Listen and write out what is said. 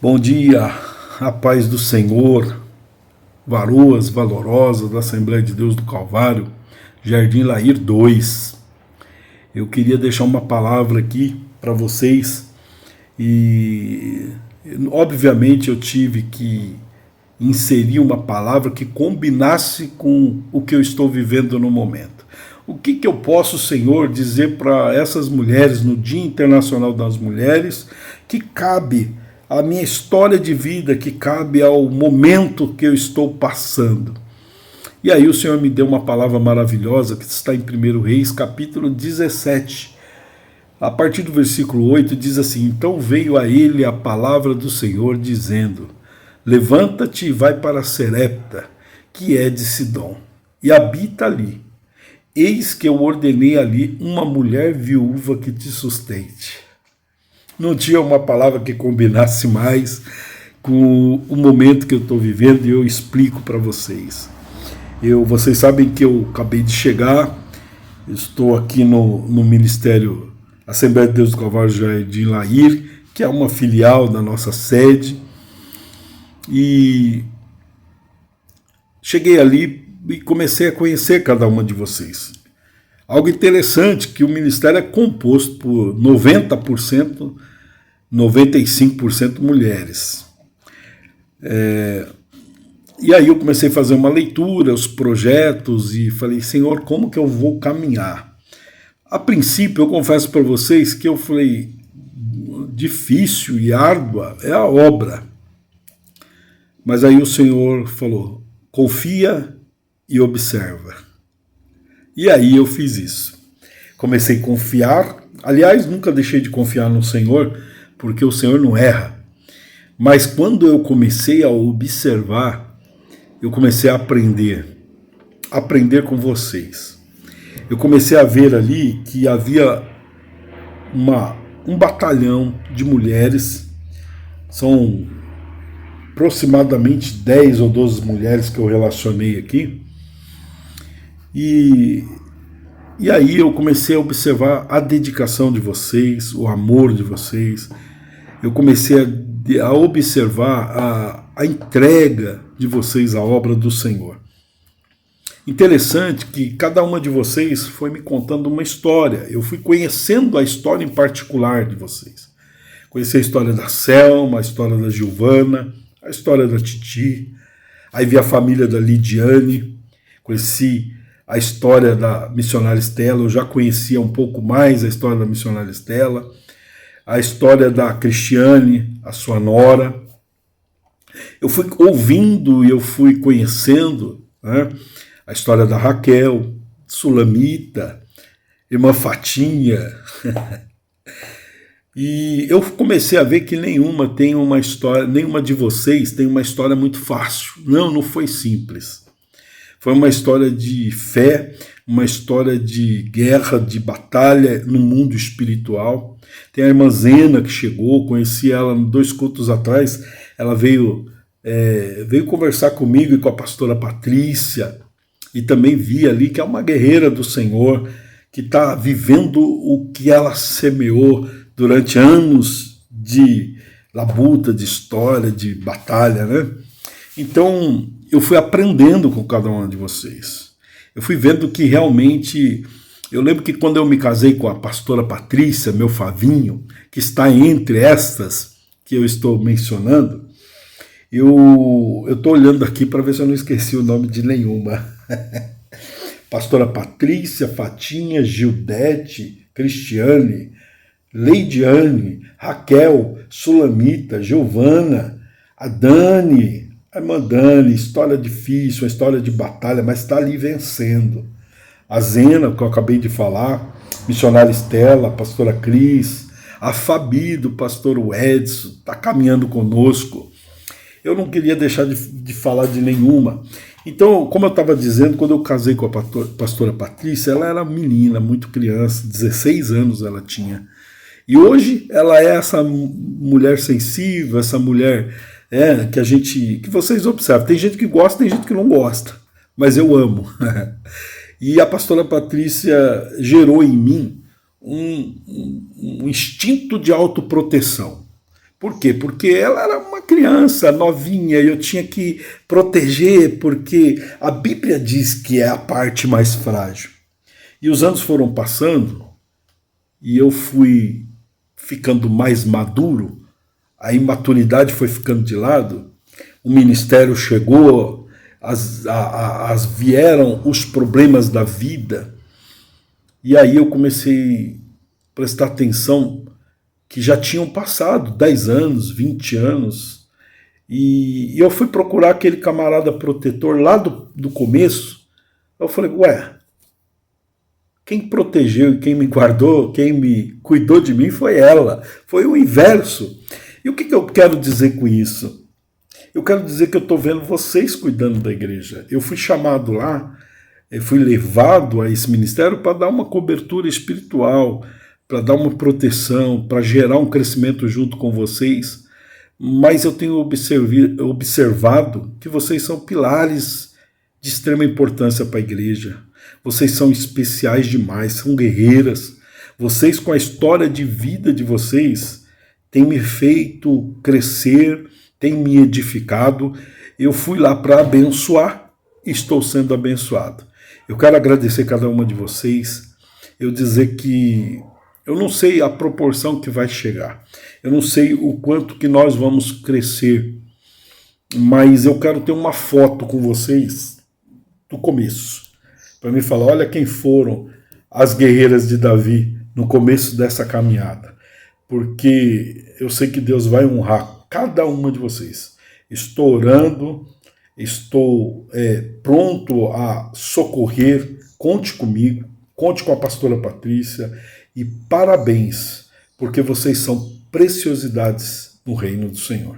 Bom dia, a paz do Senhor, varoas valorosas da Assembleia de Deus do Calvário, Jardim Lair 2. Eu queria deixar uma palavra aqui para vocês e, obviamente, eu tive que inserir uma palavra que combinasse com o que eu estou vivendo no momento. O que eu posso, Senhor, dizer para essas mulheres no Dia Internacional das Mulheres que cabe a minha história de vida, que cabe ao momento que eu estou passando? E aí o Senhor me deu uma palavra maravilhosa que está em 1 Reis, capítulo 17. A partir do versículo 8 diz assim: Então veio a ele a palavra do Senhor dizendo: Levanta-te e vai para Serepta, que é de Sidom, e habita ali. Eis que eu ordenei ali uma mulher viúva que te sustente. Não tinha uma palavra que combinasse mais com o momento que eu estou vivendo, e eu explico para vocês. Vocês sabem que eu acabei de chegar, estou aqui no Ministério Assembleia de Deus do Calvário Jardim Lair, que é uma filial da nossa sede, e cheguei ali e comecei a conhecer cada uma de vocês. Algo interessante, que o ministério é composto por 90%, 95% mulheres. E aí eu comecei a fazer uma leitura, os projetos, e falei: Senhor, como que eu vou caminhar? A princípio, eu confesso para vocês que eu falei, difícil e árdua é a obra. Mas aí o Senhor falou: confia e observa. E aí eu fiz isso. Comecei a confiar. Aliás, nunca deixei de confiar no Senhor, porque o Senhor não erra. Mas quando eu comecei a observar, eu comecei a aprender com vocês. Eu comecei a ver ali que havia um batalhão de mulheres, são aproximadamente 10 ou 12 mulheres que eu relacionei aqui, e aí eu comecei a observar a dedicação de vocês, o amor de vocês. Eu comecei a observar a entrega de vocês à obra do Senhor. Interessante que cada uma de vocês foi me contando uma história. Eu fui conhecendo a história em particular de vocês. Conheci a história da Selma, a história da Giovana, a história da Titi. Aí vi a família da Lidiane. Conheci a história da missionária Estela. Eu já conhecia um pouco mais a história da missionária Estela. A história da Cristiane, a sua nora. Eu fui ouvindo e eu fui conhecendo, né, a história da Raquel, Sulamita, irmã Fatinha. E eu comecei a ver que nenhuma de vocês tem uma história muito fácil. Não foi simples. Foi uma história de fé, uma história de guerra, de batalha no mundo espiritual. Tem a irmã Zena que chegou, conheci ela 2 cultos atrás. Ela veio conversar comigo e com a pastora Patrícia, e também vi ali que é uma guerreira do Senhor, que está vivendo o que ela semeou durante anos de labuta, de história, de batalha, né? Então, eu fui aprendendo com cada uma de vocês. Eu fui vendo que realmente... Eu lembro que quando eu me casei com a pastora Patrícia, meu Favinho, que está entre estas que eu estou mencionando, eu estou olhando aqui para ver se eu não esqueci o nome de nenhuma. Pastora Patrícia, Fatinha, Gildete, Cristiane, Leidiane, Raquel, Sulamita, Giovana, a Dani, a irmã Dani. História difícil, uma história de batalha, mas está ali vencendo. A Zena, que eu acabei de falar, missionária Estela, a pastora Cris, a Fabi, do pastor Edson, está caminhando conosco. Eu não queria deixar de falar de nenhuma. Então, como eu estava dizendo, quando eu casei com a pastora Patrícia, ela era menina, muito criança, 16 anos ela tinha. E hoje ela é essa mulher sensível, essa mulher que vocês observam. Tem gente que gosta, tem gente que não gosta, mas eu amo. E a pastora Patrícia gerou em mim um instinto de autoproteção. Por quê? Porque ela era uma criança novinha e eu tinha que proteger, porque a Bíblia diz que é a parte mais frágil. E os anos foram passando e eu fui ficando mais maduro, a imaturidade foi ficando de lado, o ministério chegou, vieram os problemas da vida, e aí eu comecei a prestar atenção que já tinham passado 10 anos, 20 anos, e eu fui procurar aquele camarada protetor lá do começo. Eu falei, ué, quem protegeu e quem me guardou, quem me cuidou de mim foi ela, foi o inverso. E o que eu quero dizer com isso? Eu quero dizer que eu estou vendo vocês cuidando da igreja. Eu fui chamado lá, eu fui levado a esse ministério para dar uma cobertura espiritual, para dar uma proteção, para gerar um crescimento junto com vocês. Mas eu tenho observado que vocês são pilares de extrema importância para a igreja. Vocês são especiais demais, são guerreiras. Vocês, com a história de vida de vocês, têm me feito crescer, têm me edificado. Eu fui lá para abençoar e estou sendo abençoado. Eu quero agradecer cada uma de vocês. Eu dizer que eu não sei a proporção que vai chegar. Eu não sei o quanto que nós vamos crescer. Mas eu quero ter uma foto com vocês do começo. Para me falar, olha quem foram as guerreiras de Davi no começo dessa caminhada. Porque eu sei que Deus vai honrar cada uma de vocês. Estou orando, estou pronto a socorrer. Conte comigo, conte com a pastora Patrícia. E parabéns, porque vocês são preciosidades no reino do Senhor.